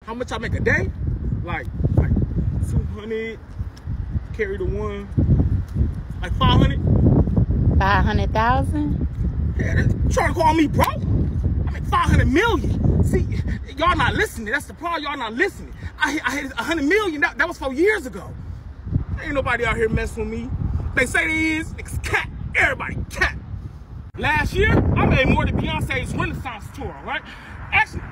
how much I make a day? Like 200, carry the one, like 500. 500,000? Yeah, they trying to call me broke? I make 500 million. See, y'all not listening. That's the problem. Y'all not listening. I hit 100 million. That was 4 years ago. Ain't nobody out here messing with me. They say they is. It's cat. Everybody cat. Last year, I made more than Beyonce's Renaissance tour, right? Actually,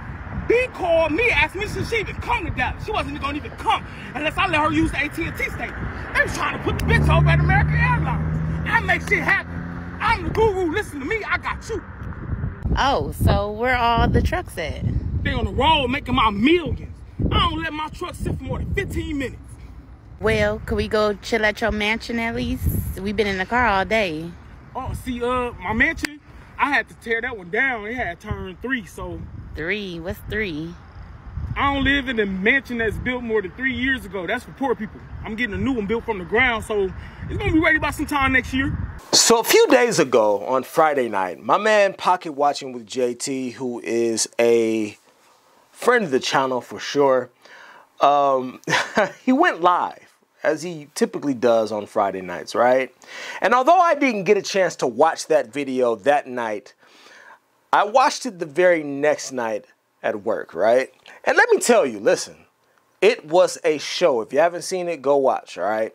B called me, asked me should she even come to Dallas. She wasn't gonna even come unless I let her use the AT&T stadium. They was trying to put the bitch over at American Airlines. I make shit happen. I'm the guru. Listen to me. I got you. Oh, so where all the trucks at? They on the road making my millions. I don't let my truck sit for more than 15 minutes. Well, could we go chill at your mansion at least? We've been in the car all day. Oh, see, my mansion, I had to tear that one down. It had turned 3, so. 3? What's 3? I don't live in a mansion that's built more than 3 years ago. That's for poor people. I'm getting a new one built from the ground, so it's gonna be ready by sometime next year. So a few days ago on Friday night, my man Pocket Watching with JT, who is a friend of the channel for sure, he went live, as he typically does on Friday nights, right? And although I didn't get a chance to watch that video that night, I watched it the very next night at work, right? And let me tell you, listen, it was a show. If you haven't seen it, go watch, all right?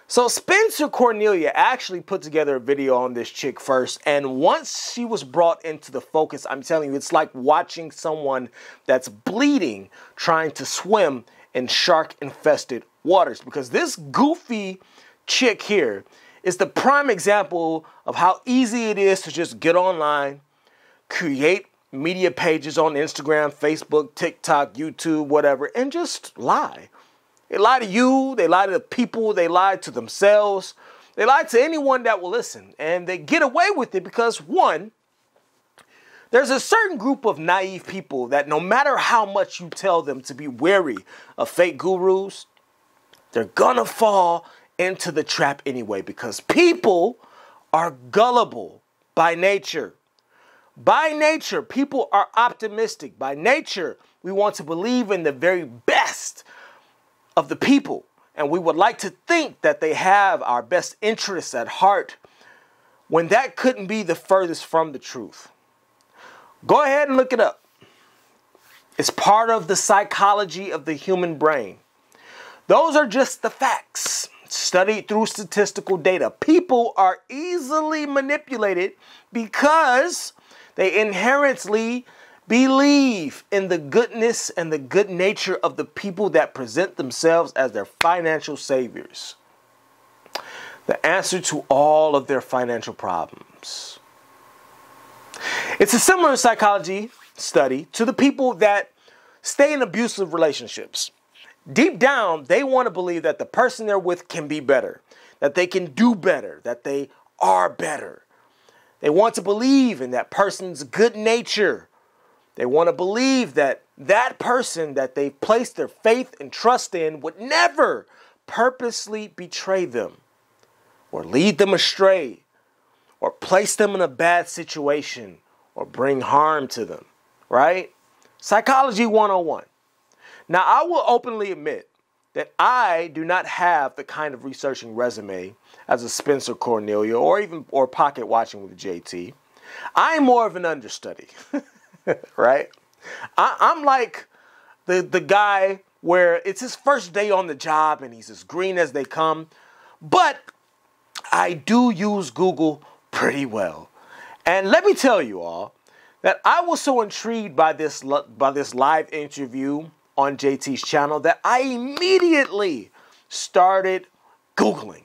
So Spencer Cornelia actually put together a video on this chick first, and once she was brought into the focus, I'm telling you, it's like watching someone that's bleeding trying to swim in shark-infested waters, because this goofy chick here is the prime example of how easy it is to just get online, create media pages on Instagram, Facebook, TikTok, YouTube, whatever, and just lie. They lie to you, they lie to the people, they lie to themselves, they lie to anyone that will listen, and they get away with it because, one, there's a certain group of naive people that no matter how much you tell them to be wary of fake gurus, they're gonna fall into the trap anyway, because people are gullible by nature. By nature, people are optimistic. By nature, we want to believe in the very best of the people, and we would like to think that they have our best interests at heart, when that couldn't be the furthest from the truth. Go ahead and look it up. It's part of the psychology of the human brain. Those are just the facts, studied through statistical data. People are easily manipulated because they inherently believe in the goodness and the good nature of the people that present themselves as their financial saviors. The answer to all of their financial problems. It's a similar psychology study to the people that stay in abusive relationships. Deep down, they want to believe that the person they're with can be better, that they can do better, that they are better. They want to believe in that person's good nature. They want to believe that that person that they've placed their faith and trust in would never purposely betray them or lead them astray or place them in a bad situation or bring harm to them, right? Psychology 101. Now, I will openly admit that I do not have the kind of researching resume as a Spencer Cornelia or Pocket Watching with JT. I'm more of an understudy, right? I'm like the guy where it's his first day on the job and he's as green as they come, but I do use Google pretty well. And let me tell you all that I was so intrigued by this live interview on JT's channel that I immediately started Googling.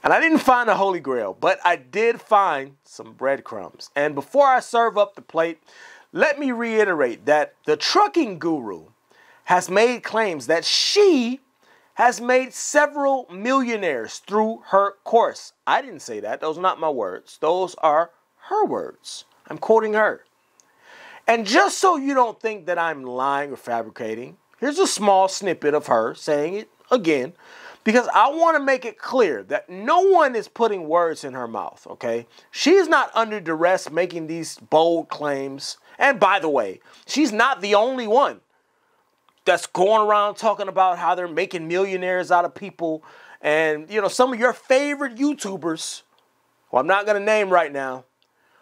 And I didn't find the Holy Grail, but I did find some breadcrumbs. And before I serve up the plate, let me reiterate that the trucking guru has made claims that she has made several millionaires through her course. I didn't say that. Those are not my words. Those are her words. I'm quoting her. And just so you don't think that I'm lying or fabricating, here's a small snippet of her saying it again, because I want to make it clear that no one is putting words in her mouth, okay? She's not under duress making these bold claims, And by the way, she's not the only one that's going around talking about how they're making millionaires out of people. And, you know, some of your favorite YouTubers, who I'm not going to name right now,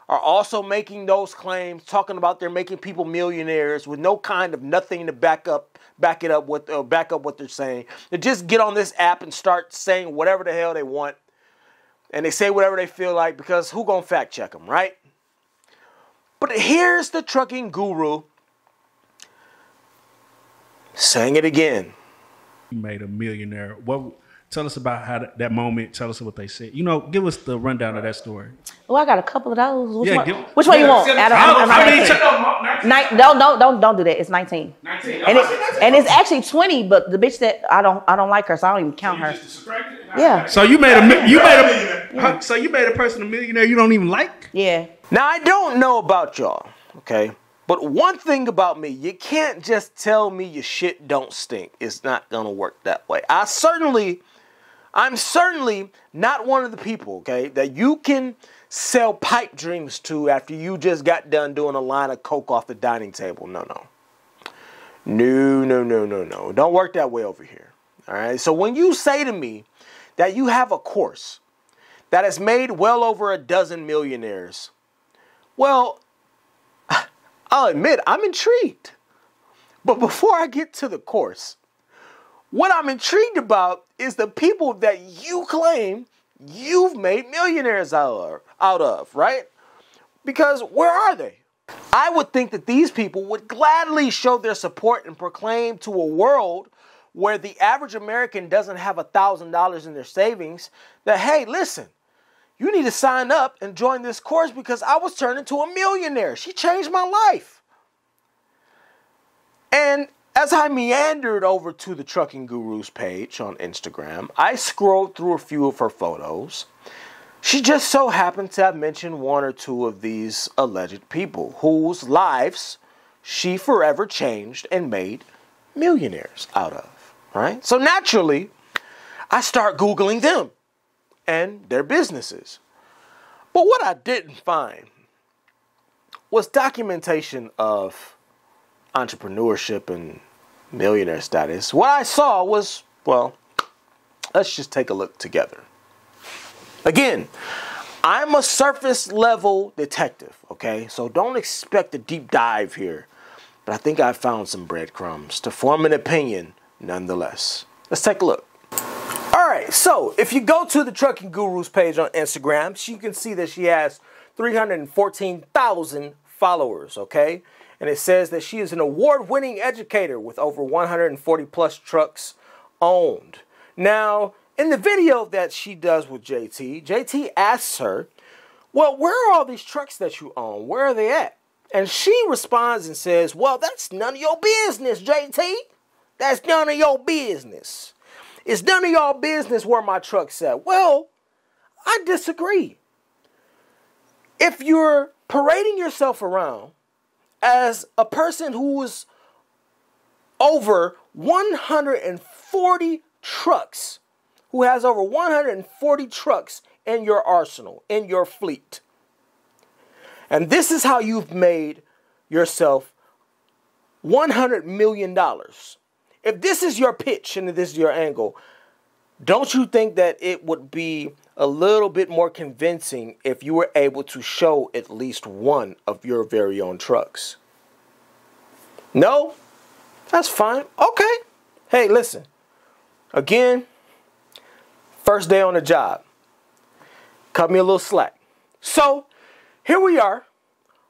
are also making those claims, talking about they're making people millionaires with no kind of nothing to back up what they're saying. They just get on this app and start saying whatever the hell they want. And they say whatever they feel like, because who gonna fact check them, right? But here's the trucking guru saying it again. You made a millionaire. Tell us about how that moment. Tell us what they said. You know, give us the rundown of that story. Oh, I got a couple of those. Which one you want? Don't do that. It's 19. 19. And it's actually 20, but the bitch that I don't like her, so I don't even count her. Yeah. So you made a person a millionaire you don't even like? Yeah. Now I don't know about y'all, okay? But one thing about me, you can't just tell me your shit don't stink. It's not gonna work that way. I'm certainly not one of the people, okay, that you can sell pipe dreams to after you just got done doing a line of coke off the dining table. No. Don't work that way over here. All right. So when you say to me that you have a course that has made well over a dozen millionaires, well, I'll admit I'm intrigued. But before I get to the course, what I'm intrigued about is the people that you claim you've made millionaires out of, right? Because where are they? I would think that these people would gladly show their support and proclaim to a world where the average American doesn't have $1,000 in their savings that, hey, listen, you need to sign up and join this course because I was turned into a millionaire. She changed my life. And as I meandered over to the Trucking Guru's page on Instagram, I scrolled through a few of her photos. She just so happened to have mentioned one or two of these alleged people whose lives she forever changed and made millionaires out of, right? So naturally, I start Googling them and their businesses. But what I didn't find was documentation of entrepreneurship and millionaire status. What I saw was, well, let's just take a look together. Again, I'm a surface level detective, okay? So don't expect a deep dive here. But I think I found some breadcrumbs to form an opinion nonetheless. Let's take a look. All right, so if you go to the Trucking Guru's page on Instagram, you can see that she has 314,000 followers, okay? And it says that she is an award-winning educator with over 140 plus trucks owned. Now, in the video that she does with JT asks her, well, where are all these trucks that you own? Where are they at? And she responds and says, well, that's none of your business, JT. That's none of your business. It's none of your business where my truck's at. Well, I disagree. If you're parading yourself around as a person who is over 140 trucks, who has over 140 trucks in your arsenal, in your fleet, and this is how you've made yourself $100 million. If this is your pitch and this is your angle, don't you think that it would be a little bit more convincing if you were able to show at least one of your very own trucks? No? That's fine. Okay. Hey, listen. Again, first day on the job. Cut me a little slack. So, here we are.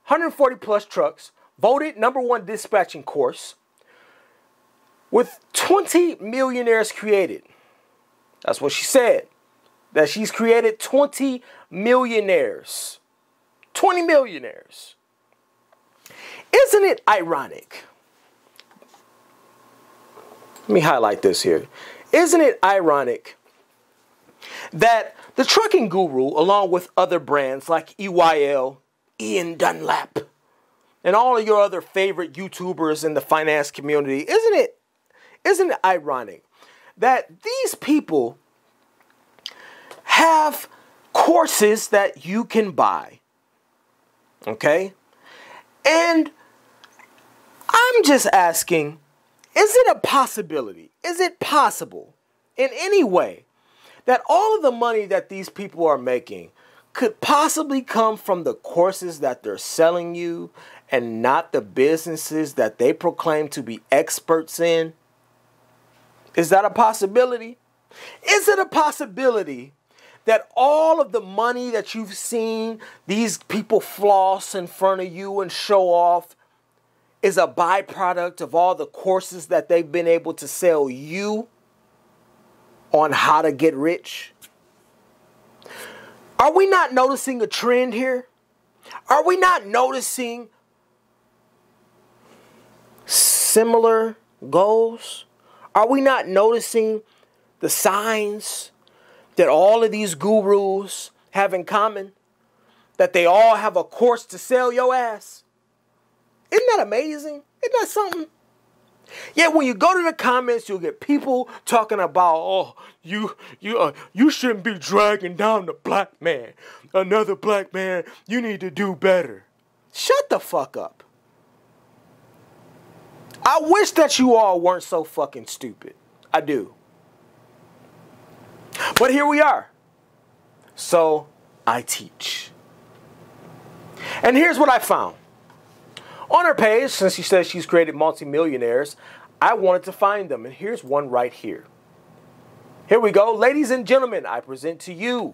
140 plus trucks. Voted #1 dispatching course. With 20 millionaires created. That's what she said. That she's created 20 millionaires. 20 millionaires. Isn't it ironic? Let me highlight this here. Isn't it ironic that the Trucking Guru, along with other brands like EYL, Ian Dunlap, and all of your other favorite YouTubers in the finance community, isn't it ironic that these people have courses that you can buy, okay? And I'm just asking, is it a possibility? Is it possible in any way that all of the money that these people are making could possibly come from the courses that they're selling you and not the businesses that they proclaim to be experts in? Is that a possibility? Is it a possibility that all of the money that you've seen these people floss in front of you and show off is a byproduct of all the courses that they've been able to sell you on how to get rich? Are we not noticing a trend here? Are we not noticing similar goals? Are we not noticing the signs that all of these gurus have in common? That they all have a course to sell your ass? Isn't that amazing? Isn't that something? Yet when you go to the comments, you'll get people talking about, oh, you shouldn't be dragging down the black man. Another black man, you need to do better. Shut the fuck up. I wish that you all weren't so fucking stupid. I do. But here we are. So I teach. And here's what I found. On her page, since she says she's created multimillionaires, I wanted to find them. And here's one right here. Here we go. Ladies and gentlemen, I present to you.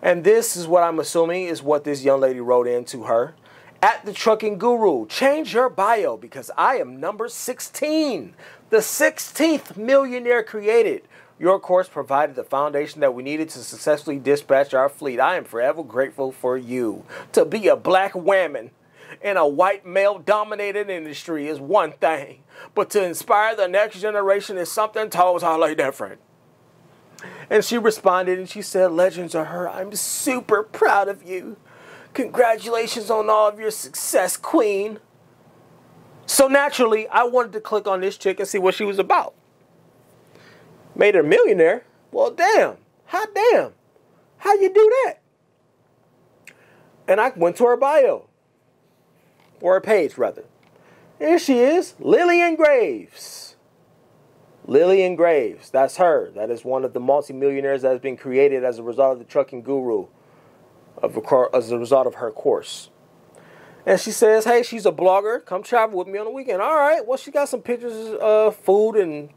And this is what I'm assuming is what this young lady wrote into her. At the Trucking Guru, change your bio because I am number 16. The 16th millionaire created. Your course provided the foundation that we needed to successfully dispatch our fleet. I am forever grateful for you. To be a black woman in a white male-dominated industry is one thing, but to inspire the next generation is something totally different. And she responded and she said, legends are her. I'm super proud of you. Congratulations on all of your success, queen. So naturally, I wanted to click on this chick and see what she was about. Made her a millionaire? Well, damn. Hot damn. How you do that? And I went to her bio. Or her page, rather. Here she is, Lillian Graves. Lillian Graves, that's her. That is one of the multimillionaires that has been created as a result of the Trucking Guru, as a result of her course. And she says, hey, she's a blogger. Come travel with me on the weekend. All right. Well, she got some pictures of food and,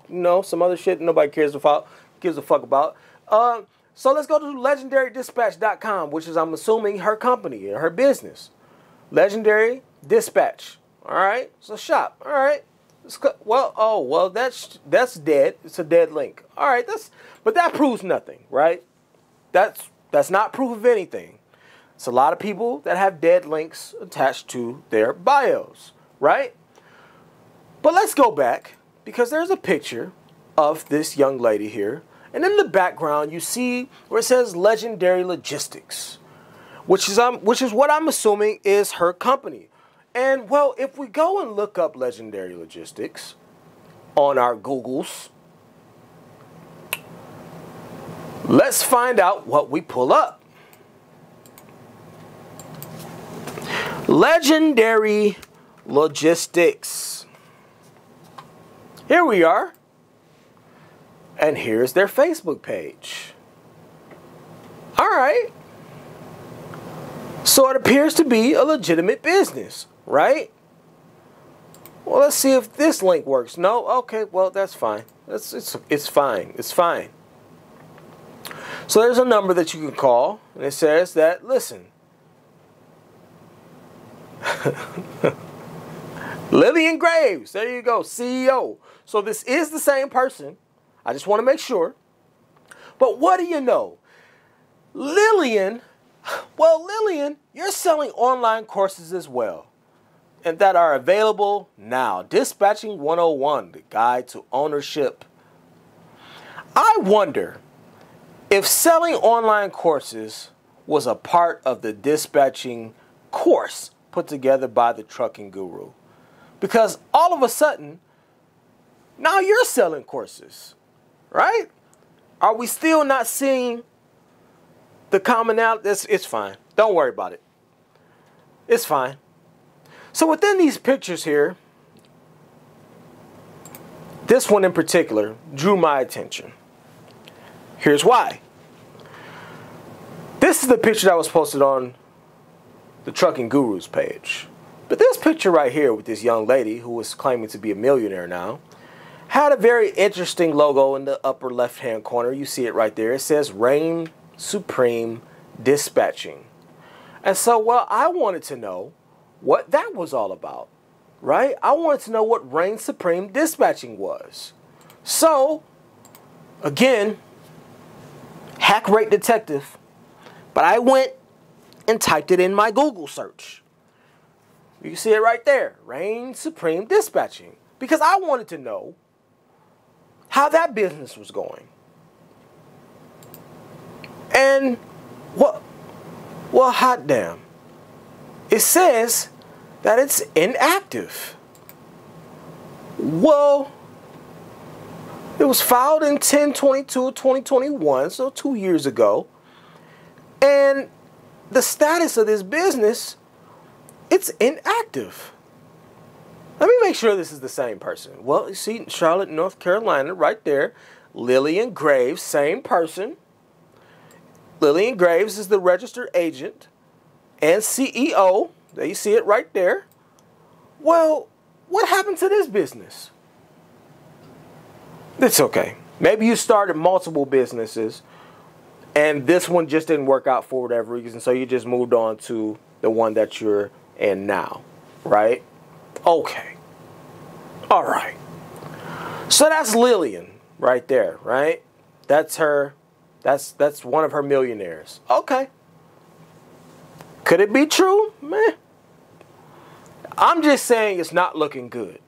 some other shit nobody gives a fuck about. So let's go to legendarydispatch.com, which is, I'm assuming, her company, her business. Legendary Dispatch. All right. So shop. All right. Well, that's dead. It's a dead link. All right. But that proves nothing, right? That's not proof of anything. It's a lot of people that have dead links attached to their bios, right? But let's go back because there's a picture of this young lady here. And in the background, you see where it says Legendary Logistics, which is what I'm assuming is her company. And, well, if we go and look up Legendary Logistics on our Googles, let's find out what we pull up. Legendary Logistics. Here we are. And here's their Facebook page. All right. So it appears to be a legitimate business, right? Well, let's see if this link works. No? Okay, well, that's fine. It's fine. It's fine. So there's a number that you can call, and it says that, listen, Lillian Graves, there you go, CEO. So this is the same person. I just want to make sure. But what do you know? Lillian, you're selling online courses as well, and that are available now. Dispatching 101, the guide to ownership. I wonder if selling online courses was a part of the dispatching course put together by the Trucking Guru. Because all of a sudden, now you're selling courses, right? Are we still not seeing the commonality? It's fine. Don't worry about it. It's fine. So within these pictures here, this one in particular drew my attention. Here's why. This is the picture that was posted on the Trucking Gurus page. But this picture right here with this young lady who is claiming to be a millionaire now had a very interesting logo in the upper left-hand corner. You see it right there. It says Reign Supreme Dispatching. And so, well, I wanted to know what that was all about, right? I wanted to know what Reign Supreme Dispatching was. So, again, hack rate detective. But I went and typed it in my Google search. You see it right there, Reign Supreme Dispatching. Because I wanted to know how that business was going. And well, hot damn. It says that it's inactive. Well, it was filed in 10/22/2021, so 2 years ago. And the status of this business, it's inactive. Let me make sure this is the same person. Well, you see Charlotte, North Carolina, right there. Lillian Graves, same person. Lillian Graves is the registered agent and CEO. There you see it right there. Well, what happened to this business? It's okay. Maybe you started multiple businesses and this one just didn't work out for whatever reason, so you just moved on to the one that you're in now, right? Okay. All right. So that's Lillian right there, right? That's her. That's one of her millionaires. Okay. Could it be true? Meh. I'm just saying it's not looking good.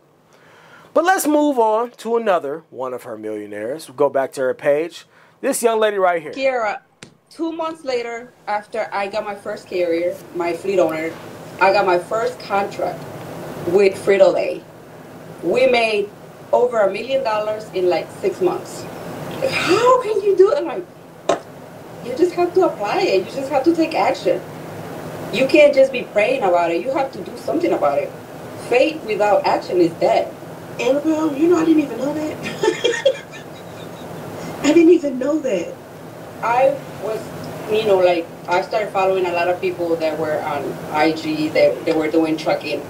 But let's move on to another one of her millionaires. We'll go back to her page. This young lady right here. Kiara, 2 months later, after I got my first carrier, my fleet owner, I got my first contract with Frito-Lay. We made over $1 million in like 6 months. How can you do it? I'm like, you just have to apply it. You just have to take action. You can't just be praying about it. You have to do something about it. Faith without action is dead. Annabelle, you know, I didn't even know that. I didn't even know that. I was, like, I started following a lot of people that were on IG, that were doing trucking.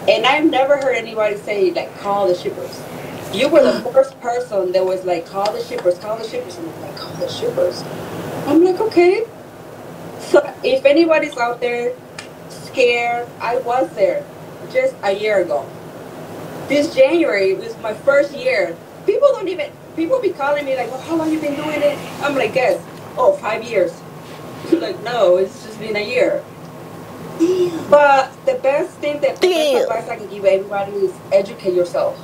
And I've never heard anybody say, like, call the shippers. You were the first person that was like, call the shippers, call the shippers. And I'm like, call the shippers. I'm like, okay. So if anybody's out there scared, I was there just a year ago. This January was my first year. People be calling me like, well, how long you been doing it? I'm like, guess, 5 years. Like, no, it's just been a year. Damn. But the best advice I can give everybody is educate yourself.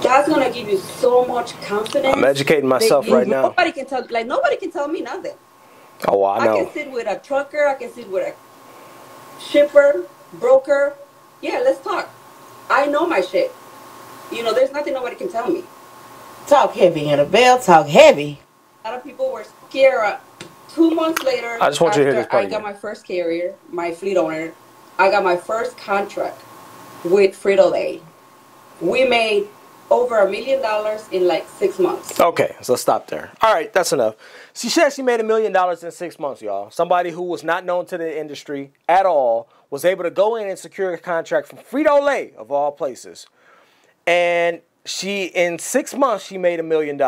That's gonna give you so much confidence. I'm educating myself right now. Nobody can tell me nothing. Oh, I know. I can sit with a trucker. I can sit with a shipper, broker. Yeah, let's talk. I know my shit. There's nothing nobody can tell me. Talk heavy, Annabelle. Talk heavy. A lot of people were scared. 2 months later, I just want you to hear this part I got my first carrier, my fleet owner, I got my first contract with Frito-Lay. We made over $1 million in like 6 months. Okay, so stop there. All right, that's enough. She said she made $1 million in 6 months, y'all. Somebody who was not known to the industry at all was able to go in and secure a contract from Frito-Lay, of all places. And in 6 months, she made $1 million.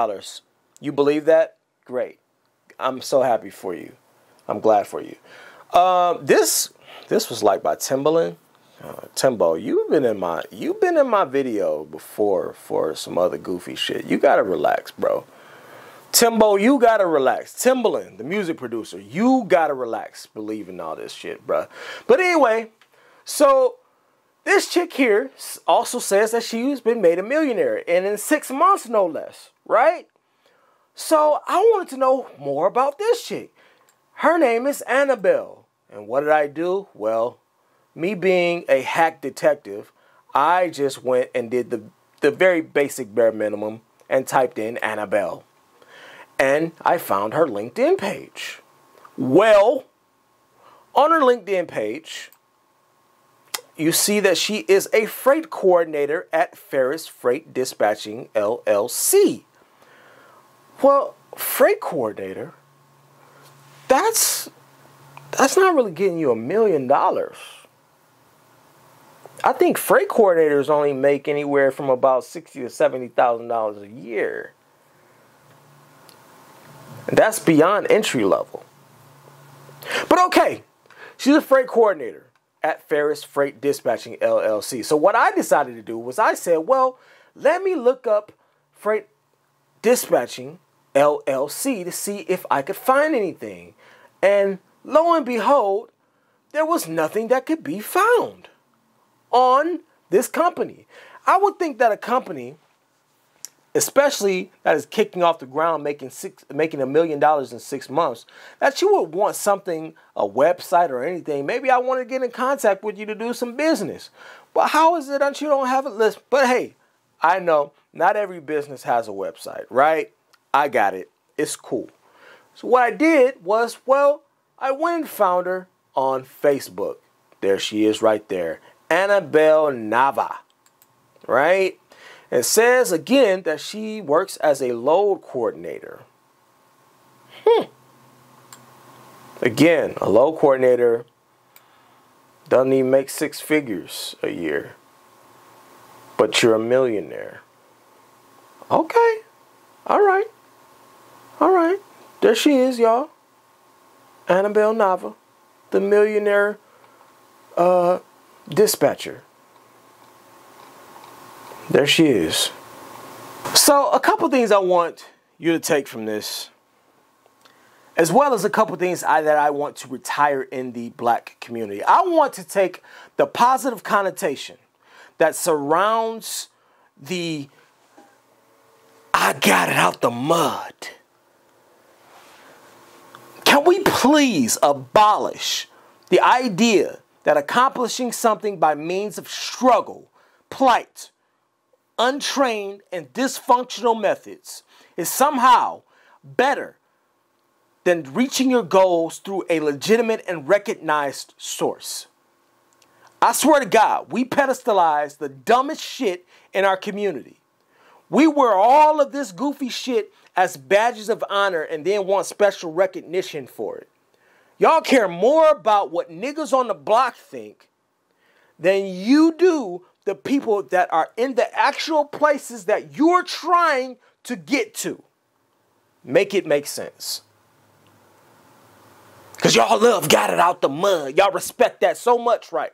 You believe that? Great. I'm so happy for you. I'm glad for you. This was like by Timbaland. Timbo, you've been in my video before for some other goofy shit. You gotta relax, bro. Timbo, you gotta relax. Timbaland, the music producer, you gotta relax. Believing all this shit, bro. But anyway, so this chick here also says that she's been made a millionaire, and in 6 months, no less, right? So I wanted to know more about this chick. Her name is Annabelle. And what did I do? Well, me being a hack detective, I just went and did the very basic bare minimum and typed in Annabelle. And I found her LinkedIn page. Well, on her LinkedIn page, you see that she is a freight coordinator at Ferris Freight Dispatching, LLC. Well, freight coordinator, that's not really getting you $1 million. I think freight coordinators only make anywhere from about $60,000 to $70,000 a year. And that's beyond entry level. But okay, she's a freight coordinator at Ferris Freight Dispatching, LLC. So what I decided to do was I said, well, let me look up Freight Dispatching, LLC to see if I could find anything. And lo and behold, there was nothing that could be found on this company. I would think that a company, especially that is kicking off the ground, making $1 million in 6 months, that you would want something, a website or anything. Maybe I want to get in contact with you to do some business. But how is it that you don't have a list? But hey, I know not every business has a website, right? I got it. It's cool. So what I did was, well, I went and found her on Facebook. There she is right there. Annabelle Nava, right? It says again that she works as a load coordinator. Again, a load coordinator doesn't even make 6 figures a year, but you're a millionaire. Okay, all right. There she is, y'all. Annabelle Nava, the millionaire dispatcher. There she is. So a couple things I want you to take from this, as well as a couple things that I want to retire in the black community. I want to take the positive connotation that surrounds the I got it out the mud. Can we please abolish the idea that accomplishing something by means of struggle, plight, untrained, and dysfunctional methods is somehow better than reaching your goals through a legitimate and recognized source? I swear to God, we pedestalize the dumbest shit in our community. We wear all of this goofy shit as badges of honor and then want special recognition for it. Y'all care more about what niggas on the block think than you do the people that are in the actual places that you're trying to get to. Make it make sense. Because y'all love got it out the mud. Y'all respect that so much, right?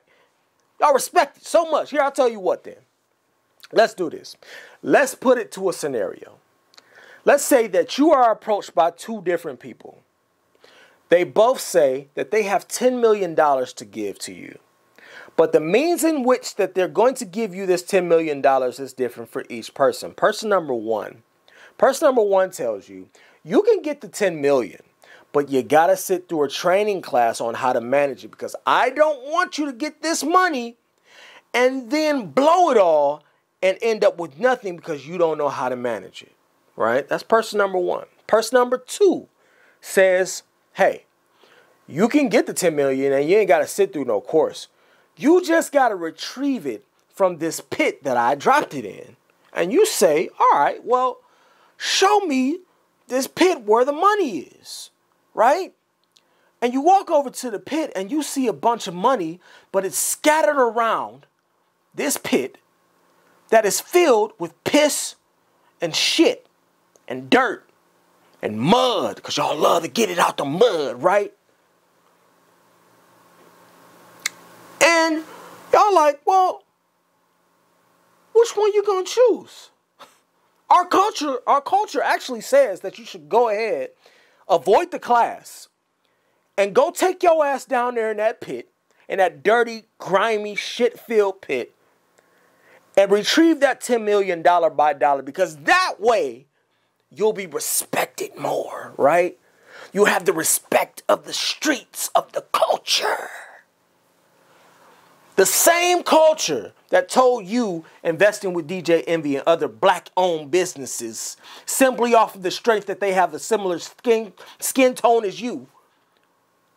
Y'all respect it so much. Here, I'll tell you what then. Let's do this. Let's put it to a scenario. Let's say that you are approached by 2 different people. They both say that they have $10 million to give to you. But the means in which that they're going to give you this $10 million is different for each person. Person number one tells you, you can get the $10 million, but you got to sit through a training class on how to manage it, because I don't want you to get this money and then blow it all and end up with nothing because you don't know how to manage it, right? That's person number one. Person number 2 says, hey, you can get the $10 million and you ain't got to sit through no course. You just got to retrieve it from this pit that I dropped it in. And you say, all right, well, show me this pit where the money is, right? And you walk over to the pit and you see a bunch of money, but it's scattered around this pit that is filled with piss and shit and dirt and mud, because y'all love to get it out the mud, right? And y'all like, well, which one you gonna choose? Our culture actually says that you should go ahead, avoid the class, and go take your ass down there in that pit, in that dirty, grimy, shit-filled pit, and retrieve that $10 million by dollar, because that way you'll be respected more, right? You have the respect of the streets, of the culture. The same culture that told you investing with DJ Envy and other black-owned businesses simply off of the strength that they have a similar skin tone as you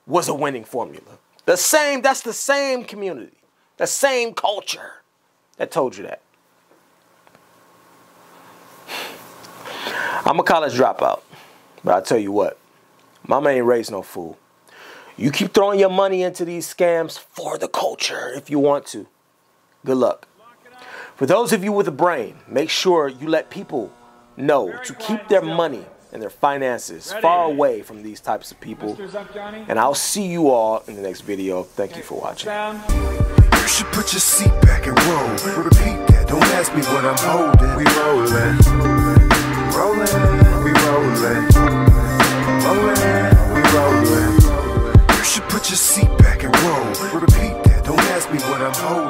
was a winning formula. That's the same community. That same culture that told you that. I'm a college dropout, but I tell you what, mama ain't raised no fool. You keep throwing your money into these scams for the culture if you want to. Good luck. For those of you with a brain, make sure you let people know to keep their money and their finances far away from these types of people. And I'll see you all in the next video. Thank you for watching. You should put your seat back and roll. Repeat that, don't ask me what I'm holding. We rolling, rolling, we rolling, rolling, we rolling. You should put your seat back and roll. Repeat that, don't ask me what I'm holding.